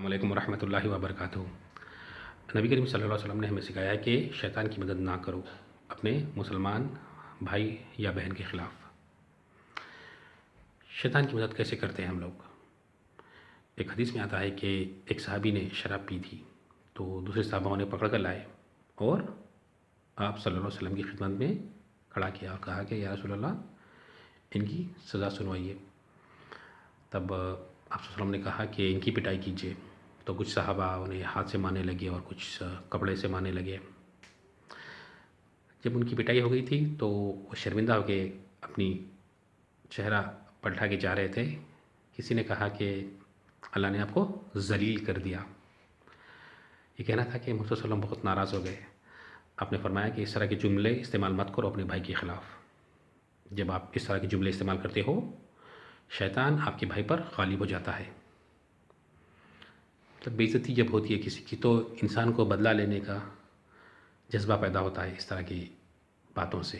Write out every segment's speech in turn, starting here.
السلام علیکم ورحمۃ اللہ وبرکاتہ۔ نبی کریم صلی اللہ علیہ وسلم نے ہمیں سکھایا کہ شیطان کی مدد نہ کرو اپنے مسلمان بھائی یا بہن کے خلاف۔ شیطان کی مدد کیسے کرتے ہیں ہم لوگ؟ ایک حدیث میں آتا ہے کہ ایک صحابی نے شراب پی تھی تو دوسرے صحابہ نے پکڑ کر لائے اور آپ صلی اللہ علیہ وسلم کی خدمت میں کھڑا کیا اور کہا کہ یا رسول اللہ ان کی سزا سنوائیے۔ تب آپ صلی اللہ علیہ وسلم نے کہا کہ ان کی پٹائی کیجیے، تو کچھ صحابہ انہیں ہاتھ سے مارنے لگے اور کچھ کپڑے سے مارنے لگے۔ جب ان کی پٹائی ہو گئی تھی تو وہ شرمندہ ہو کے اپنی چہرہ پلٹا کے جا رہے تھے، کسی نے کہا کہ اللہ نے آپ کو ذلیل کر دیا۔ یہ کہنا تھا کہ محمد صلی اللہ علیہ وسلم بہت ناراض ہو گئے۔ آپ نے فرمایا کہ اس طرح کے جملے استعمال مت کرو اپنے بھائی کے خلاف۔ جب آپ اس طرح کے جملے استعمال کرتے ہو شیطان آپ کے بھائی پر غالب ہو جاتا ہے۔ مطلب بے عزتی جب ہوتی ہے کسی کی تو انسان کو بدلہ لینے کا جذبہ پیدا ہوتا ہے اس طرح کی باتوں سے،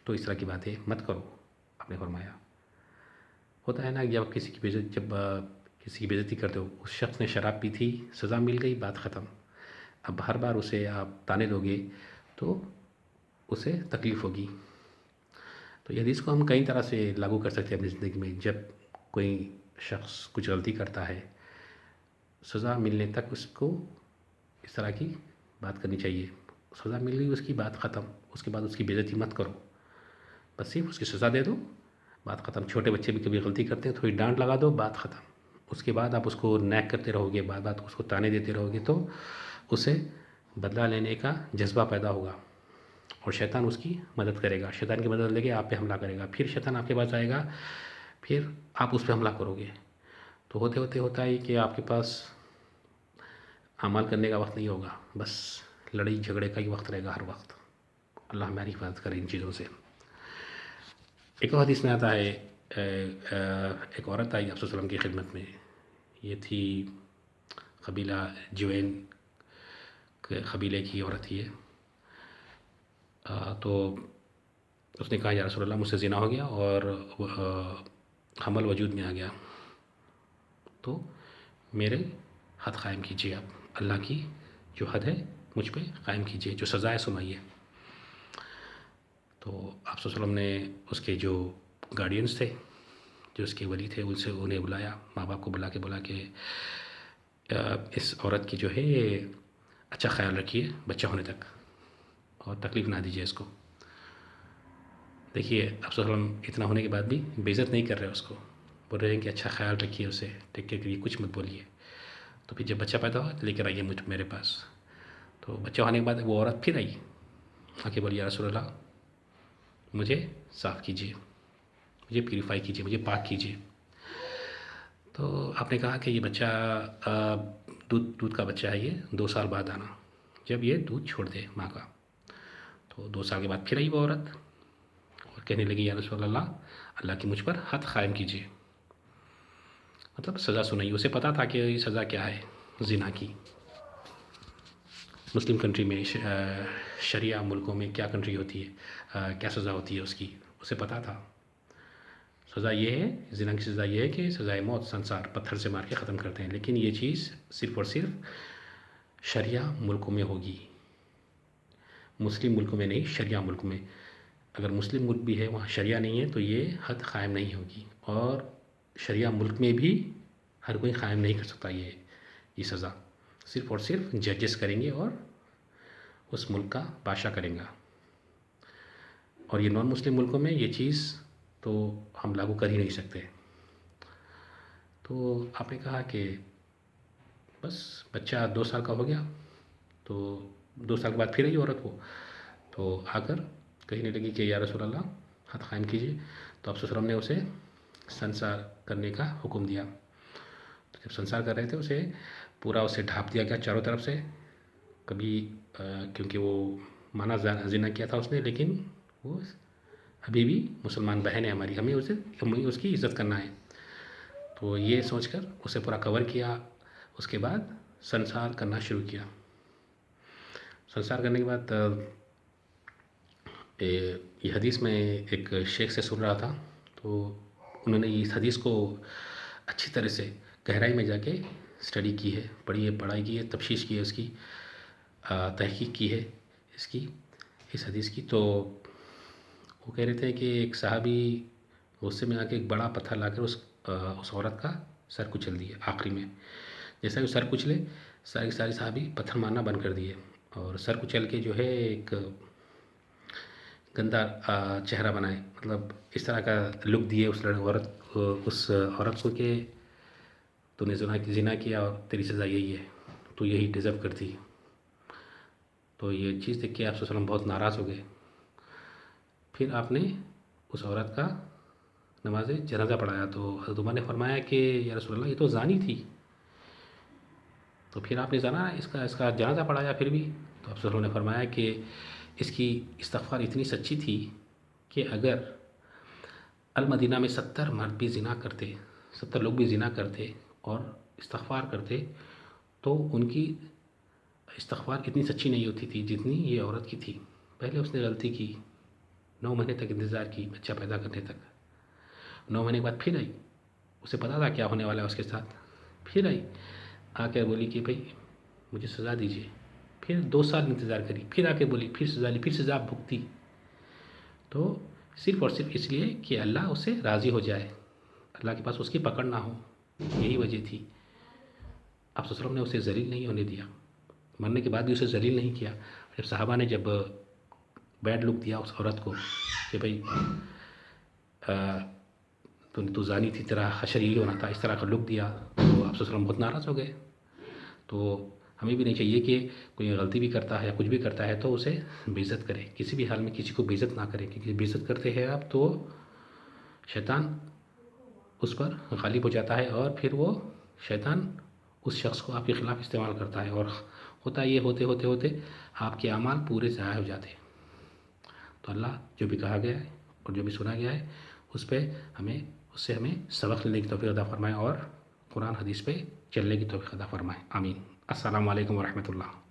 تو اس طرح کی باتیں مت کرو آپ نے فرمایا۔ ہوتا ہے نا جب کسی کی کسی کی بے عزتی کرتے ہو، اس شخص نے شراب پی تھی، سزا مل گئی، بات ختم۔ اب ہر بار اسے آپ تانے دو گے تو اسے تکلیف ہوگی۔ تو یہ حدیث کو ہم کئی طرح سے لاگو کر سکتے ہیں اپنی زندگی میں۔ جب کوئی شخص کچھ غلطی کرتا ہے، سزا ملنے تک اس کو اس طرح کی بات کرنی چاہیے۔ سزا مل گئی، اس کی بات ختم، اس کے بعد اس کی بے عزتی مت کرو، بس صرف اس کی سزا دے دو، بات ختم۔ چھوٹے بچے بھی کبھی غلطی کرتے ہیں، تھوڑی ڈانٹ لگا دو، بات ختم۔ اس کے بعد آپ اس کو نیک کرتے رہو گے، بات بات اس کو تانے دیتے رہو گے تو اسے بدلہ لینے کا جذبہ پیدا ہوگا اور شیطان اس کی مدد کرے گا۔ شیطان کی مدد لے کے آپ پہ حملہ کرے گا، پھر شیطان آپ کے پاس آئے گا، پھر آپ اس پہ حملہ کرو گے، تو ہوتے ہوتے ہوتا ہے کہ آپ کے پاس اعمال کرنے کا وقت نہیں ہوگا، بس لڑائی جھگڑے کا ہی وقت رہے گا ہر وقت۔ اللہ ہماری حفاظت کرے ان چیزوں سے۔ ایک اور حدیث میں آتا ہے ایک عورت آئی آپ صلی اللہ علیہ وسلم کی خدمت میں، یہ تھی قبیلہ جوین کے قبیلے کی عورت ہی ہے۔ تو اس نے کہا یا رسول اللہ مجھ سے زنا ہو گیا اور حمل وجود میں آ گیا، تو میرے حد قائم کیجیے، آپ اللہ کی جو حد ہے مجھ پہ قائم کیجیے، جو سزا ہے سنائیے۔ تو آپ صلی اللہ علیہ وسلم نے اس کے جو گارڈینس تھے، جو اس کے ولی تھے، انہیں بلایا، ماں باپ کو بلا کے بولا کہ اس عورت کی جو ہے اچھا خیال رکھیے بچہ ہونے تک اور تکلیف نہ دیجیے اس کو۔ دیکھیے آپ صلی اللہ علیہ وسلم اتنا ہونے کے بعد بھی بے عزت نہیں کر رہے اس کو، بول رہے ہیں کہ اچھا خیال رکھیے اسے، ٹیک کیئر کریے، کچھ مت بولیے۔ تو پھر جب بچہ پیدا ہوا تو لے کر آئیے میرے پاس۔ تو بچہ ہونے کے بعد وہ عورت پھر آئی، آ کے بولی یا رسول اللہ مجھے صاف کیجیے، مجھے پیوریفائی کیجیے، مجھے پاک کیجیے۔ تو آپ نے کہا کہ یہ بچہ دودھ کا بچہ ہے، یہ 2 سال بعد آنا، جب یہ دودھ چھوڑ دے ماں کا۔ تو 2 سال کے بعد پھر آئی وہ عورت اور کہنے لگی یا رسول اللہ اللہ کی مجھ پر حد قائم کیجیے، مطلب سزا سنائیے۔ اسے پتہ تھا کہ یہ سزا کیا ہے زنا کی۔ مسلم کنٹری میں شریعہ ملکوں میں کیا کنٹری ہوتی ہے، کیا سزا ہوتی ہے اس کی، اسے پتہ تھا۔ سزا یہ ہے، زنا کی سزا یہ ہے کہ سزائے موت، سنسار پتھر سے مار کے ختم کرتے ہیں، لیکن یہ چیز صرف اور صرف شریعہ ملکوں میں ہوگی، مسلم ملکوں میں نہیں، شریعہ ملک میں۔ اگر مسلم ملک بھی ہے وہاں شریعہ نہیں ہے تو یہ حد قائم نہیں ہوگی، اور شریعہ ملک میں بھی ہر کوئی قائم نہیں کر سکتا یہ سزا، صرف اور صرف ججز کریں گے اور اس ملک کا بادشاہ کریں گا۔ اور یہ نان مسلم ملکوں میں یہ چیز تو ہم لاگو کر ہی نہیں سکتے۔ تو آپ نے کہا کہ بس بچہ 2 سال کا ہو گیا، تو 2 سال کے بعد پھر آئی عورت وہ، تو آ کر کہنے لگی کہ یا رسول اللہ حد قائم کیجیے۔ تو آپ صلی اللہ علیہ وسلم نے اسے سنسار کرنے کا حکم دیا۔ تو جب سنسار کر رہے تھے پورا اسے ڈھانپ دیا گیا چاروں طرف سے، کبھی کیونکہ وہ مانا زنا کیا تھا اس نے، لیکن وہ ابھی بھی مسلمان بہن ہے ہماری، ہمیں اس کی عزت کرنا ہے۔ تو یہ سوچ کر اسے پورا کور کیا، اس کے بعد سنسار کرنا شروع کیا۔ سنسار کرنے کے بعد یہ حدیث میں ایک شیخ سے سن رہا تھا، تو انہوں نے اس حدیث کو اچھی طرح سے گہرائی میں جا کے اسٹڈی کی ہے، پڑھی ہے، پڑھائی کی ہے، تفتیش کی ہے، اس کی تحقیق کی ہے اس کی، اس حدیث کی. تو وہ کہہ رہے تھے کہ ایک صحابی غصے میں آ کے ایک بڑا پتھر لا کر اس عورت کا سر کچل دیے. آخری میں جیسا کہ سر کچلے، ساری صحابی پتھر مارنا بند کر دیے، اور سر کچل کے جو ہے ایک گندا چہرہ بنائے، مطلب اس طرح کا لک دیے اس عورت کو کہ تو نے زنا کیا اور تیری سزا یہی ہے، تو یہی ڈیزرو کرتی. تو یہ چیز دیکھ کے آپ صلی اللہ علیہ وسلم بہت ناراض ہو گئے. پھر آپ نے اس عورت کا نماز جنازہ پڑھایا. تو حضرت عمر نے فرمایا کہ یا رسول اللہ، یہ تو زانی تھی، تو پھر آپ نے اس کا جنازہ پڑھایا پھر بھی. تو آپ صلی اللہ علیہ وسلم نے فرمایا کہ اس کی استغفار اتنی سچی تھی کہ اگر المدینہ میں 70 مرد بھی زنا کرتے، 70 لوگ بھی زنا کرتے اور استغفار کرتے، تو ان کی استغفار اتنی سچی نہیں ہوتی تھی جتنی یہ عورت کی تھی. پہلے اس نے غلطی کی، 9 مہینے تک انتظار کی بچہ پیدا کرنے تک. 9 مہینے کے بعد پھر آئی، اسے پتا تھا کیا ہونے والا ہے اس کے ساتھ. پھر آئی، آ کے بولی کہ بھائی مجھے سزا دیجیے. پھر 2 سال انتظار کری، پھر آ کے بولی، پھر سزا لی، پھر سزا بھگتی. تو صرف اور صرف اس لیے کہ اللہ اس سے راضی ہو جائے، اللہ کے پاس اس کی پکڑ نہ ہو، یہی وجہ تھی. آپ صلی اللہ علیہ وسلم نے اسے ذلیل نہیں ہونے دیا، مرنے کے بعد بھی اسے ذلیل نہیں کیا. جب صحابہ نے جب بیڈ لک دیا اس عورت کو کہ بھائی تو زانی تھی، تیرا حشر یہی ہونا تھا، اس طرح کا لک دیا، تو آپ صلی اللہ علیہ وسلم بہت ناراض ہو گئے. تو ہمیں بھی نہیں چاہیے کہ کوئی غلطی بھی کرتا ہے یا کچھ بھی کرتا ہے تو اسے بے عزت کرے، کسی بھی حال میں کسی کو بے عزت نہ کرے، کیونکہ بے عزت کرتے ہیں آپ تو شیطان اس پر غالب ہو جاتا ہے، اور پھر وہ شیطان اس شخص کو آپ کے خلاف استعمال کرتا ہے، اور ہوتا یہ ہوتے آپ کے اعمال پورے ضائع ہو جاتے ہیں. تو اللہ جو بھی کہا گیا ہے اور جو بھی سنا گیا ہے اس سے ہمیں سبق لینے کی توفیق عطا فرمائے، اور قرآن حدیث پہ چلنے کی توفیق عطا فرمائے. آمین. السلام علیکم ورحمۃ اللہ.